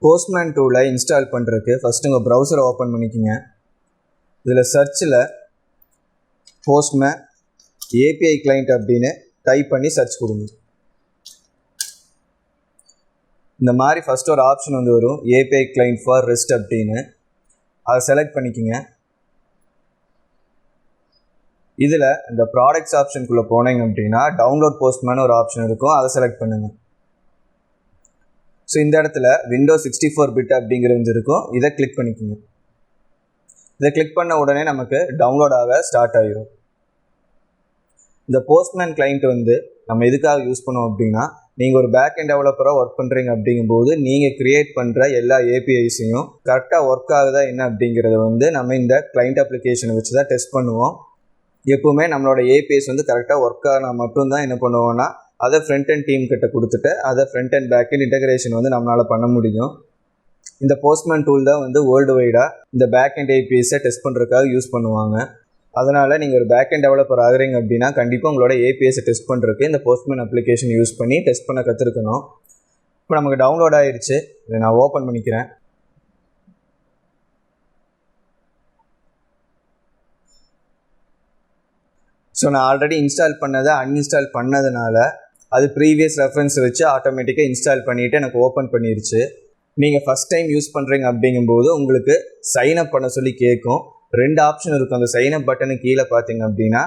Postman tool install பண்ணுறதுக்கு first உங்கள் ப்ரௌசரை open பண்ணிக்கோங்க. இதில் சர்ச்சில் Postman API client அப்படின்னு டைப் பண்ணி சர்ச் கொடுங்க. இந்த மாதிரி ஃபஸ்ட்டு ஒரு ஆப்ஷன் வந்து வரும், API client for REST அப்படின்னு. அதை செலக்ட் பண்ணிக்கோங்க. இதில் இந்த ப்ராடக்ட்ஸ் ஆப்ஷனுக்குள்ளே போனீங்க அப்படின்னா டவுன்லோட் Postman ஒரு ஆப்ஷன் இருக்கும், அதை செலக்ட் பண்ணுங்கள். ஸோ இந்த இடத்துல Windows 64 bit அப்படிங்கிறது இருக்கும், இதை கிளிக் பண்ணிக்கோங்க. இதை கிளிக் பண்ண உடனே நமக்கு டவுன்லோட் ஆக ஸ்டார்ட் ஆகிடும். இந்த Postman கிளைண்ட் வந்து நம்ம எதுக்காக யூஸ் பண்ணுவோம் அப்படின்னா, நீங்கள் ஒரு பேக் எண்ட் டெவலப்பராக ஒர்க் பண்ணுறீங்க அப்படிங்கும்போது நீங்கள் க்ரியேட் பண்ணுற எல்லா ஏபிஐஸையும் கரெக்டாக ஒர்க் ஆகுதா என்ன அப்படிங்கிறத வந்து நம்ம இந்த கிளைண்ட் அப்ளிகேஷனை வச்சு தான் டெஸ்ட் பண்ணுவோம். எப்போவுமே நம்மளோட ஏபிஐஸ் வந்து கரெக்டாக ஒர்க் ஆனால் மட்டும்தான் என்ன பண்ணுவோம்னா அதை ஃப்ரண்ட் அண்ட் டீம் கிட்ட கொடுத்துட்டு அதை front and back and integration வந்து நம்மளால் பண்ண முடியும். இந்த Postman டூல் தான் வந்து வேர்ல்டு வைடாக இந்த பேக் அண்ட் ஏபிஐஸை டெஸ்ட் பண்ணுறதுக்காக யூஸ் பண்ணுவாங்க. அதனால் நீங்கள் ஒரு பேக் அண்ட் டெவலப்பர் ஆகுறீங்க அப்படின்னா கண்டிப்பாக உங்களோட ஏபிஐஸை டெஸ்ட் பண்ணுறதுக்கு இந்த Postman அப்ளிகேஷன் யூஸ் பண்ணி டெஸ்ட் பண்ண கற்றுருக்கணும். இப்போ நமக்கு டவுன்லோட் ஆகிடுச்சு, இதை நான் ஓப்பன் பண்ணிக்கிறேன். ஸோ நான் ஆல்ரெடி இன்ஸ்டால் பண்ணதை அன்இன்ஸ்டால் பண்ணதுனால அது ப்ரீவியஸ் ரெஃபரன்ஸை வச்சு ஆட்டோமேட்டிக்காக இன்ஸ்டால் பண்ணிவிட்டு எனக்கு ஓப்பன் பண்ணிடுச்சு. நீங்கள் ஃபஸ்ட் டைம் யூஸ் பண்ணுறீங்க அப்படிங்கும்போது உங்களுக்கு சைன்அப் பண்ண சொல்லி கேட்கும். 2 ஆப்ஷன் இருக்கும். அந்த சைன்அப் பட்டனுக்கு கீழே பார்த்தீங்க அப்படின்னா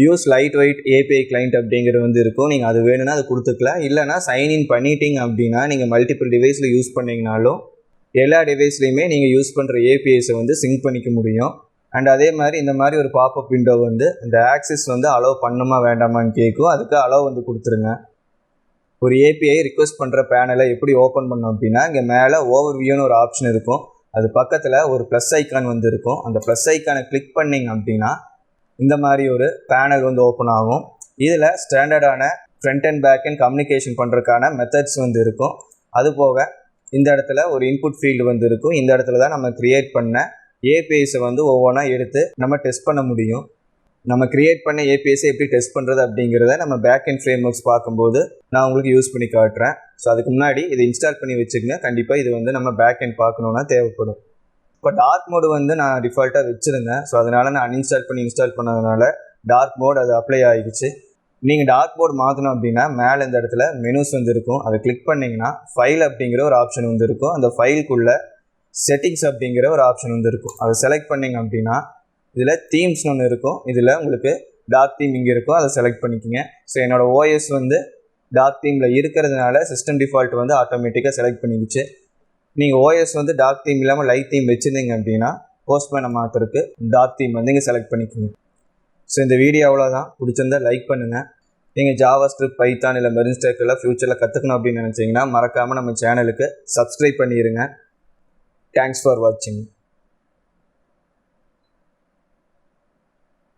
use light weight API client அப்படிங்கிறது வந்து இருக்கும். நீங்கள் அது வேணும்னா அது கொடுத்துக்கலாம். இல்லைனா சைன்இன் பண்ணிட்டீங்க அப்படின்னா நீங்கள் மல்டிபிள் டிவைஸில் யூஸ் பண்ணிங்கனாலும் எல்லா டிவைஸ்லையுமே நீங்கள் யூஸ் பண்ணுற ஏபிஐஸை வந்து சிங்க் பண்ணிக்க முடியும். அண்ட் அதே மாதிரி இந்த மாதிரி ஒரு பாப்அப் விண்டோ வந்து இந்த ஆக்சஸ் வந்து அலோவ் பண்ணுமா வேண்டாமான்னு கேட்கும். அதுக்கு அலோவ் வந்து கொடுத்துருங்க. ஒரு ஏபிஐ ரிக்வெஸ்ட் பண்ணுற பேனலை எப்படி ஓப்பன் பண்ணோம் அப்படின்னா இங்கே மேலே ஓவர்வியூன்னு ஒரு ஆப்ஷன் இருக்கும். அது பக்கத்தில் ஒரு ப்ளஸ் ஐக்கான் வந்து இருக்கும். அந்த ப்ளஸ் ஐக்கானை கிளிக் பண்ணிங்க அப்படின்னா இந்த மாதிரி ஒரு பேனல் வந்து ஓப்பன் ஆகும். இதில் ஸ்டாண்டர்டான front and back and communication பண்ணுறதுக்கான மெத்தட்ஸ் வந்து இருக்கும். அது போக இந்த இடத்துல ஒரு இன்புட் ஃபீல்டு வந்து இருக்கும். இந்த இடத்துல தான் நம்ம க்ரியேட் பண்ண ஏபிஐஸை வந்து ஒவ்வொன்றா எடுத்து நம்ம டெஸ்ட் பண்ண முடியும். நம்ம க்ரியேட் பண்ண ஏபிஐஸை எப்படி டெஸ்ட் பண்ணுறது அப்படிங்கிறத நம்ம பேக் அண்ட் ஃப்ரேம் ஒர்க்ஸ் பார்க்கும்போது நான் உங்களுக்கு யூஸ் பண்ணி காட்டுறேன். ஸோ அதுக்கு முன்னாடி இதை இன்ஸ்டால் பண்ணி வச்சுக்கங்க. கண்டிப்பாக இது வந்து நம்ம பேக் அண்ட் பார்க்கணுன்னா தேவைப்படும். இப்போ டார்க் மோடு வந்து நான் டிஃபால்ட்டாக வச்சுருந்தேன். ஸோ அதனால் நான் அன்இன்ஸ்டால் பண்ணி இன்ஸ்டால் பண்ணதுனால டார்க் மோட் அது அப்ளை ஆகிடுச்சு. நீங்கள் டார்க் மோட் மாற்றணும் அப்படின்னா மேலே இந்த இடத்துல மெனுஸ் வந்து இருக்கும். அதை கிளிக் பண்ணிங்கன்னா ஃபைல் அப்படிங்கிற ஒரு ஆப்ஷன் வந்து இருக்கும். அந்த ஃபைலுக்குள்ளே செட்டிங்ஸ் அப்படிங்கிற ஒரு ஆப்ஷன் வந்து இருக்கும். அதை செலக்ட் பண்ணிங்க அப்படின்னா இதில் தீம்ஸ்னு ஒன்று இருக்கும். இதில் உங்களுக்கு டார்க் தீம் இங்கே இருக்கும், அதை செலக்ட் பண்ணிக்கோங்க. ஸோ என்னோடய ஓஎஸ் வந்து டார்க் தீமில் இருக்கிறதுனால சிஸ்டம் டிஃபால்ட் வந்து ஆட்டோமேட்டிக்காக செலக்ட் பண்ணிக்கிச்சு. நீங்கள் ஓஎஸ் வந்து டார்க் தீம் இல்லாமல் லைட் தீம் வச்சுருந்தீங்க அப்படின்னா Postman மாற்றுறதுக்கு டார்க் தீம் வந்து இங்கே செலக்ட் பண்ணிக்கோங்க. ஸோ இந்த வீடியோ அவ்வளோதான். பிடிச்சிருந்தா லைக் பண்ணுங்கள். நீங்கள் ஜாவா ஸ்கிரிப்ட், பைத்தான் இல்லை மெரின் ஸ்டாக் எல்லாம் ஃப்யூச்சரில் கற்றுக்கணும் அப்படின்னு நினச்சிங்கன்னா மறக்காமல் நம்ம சேனலுக்கு சப்ஸ்கிரைப் பண்ணிடுங்க. Thanks for watching.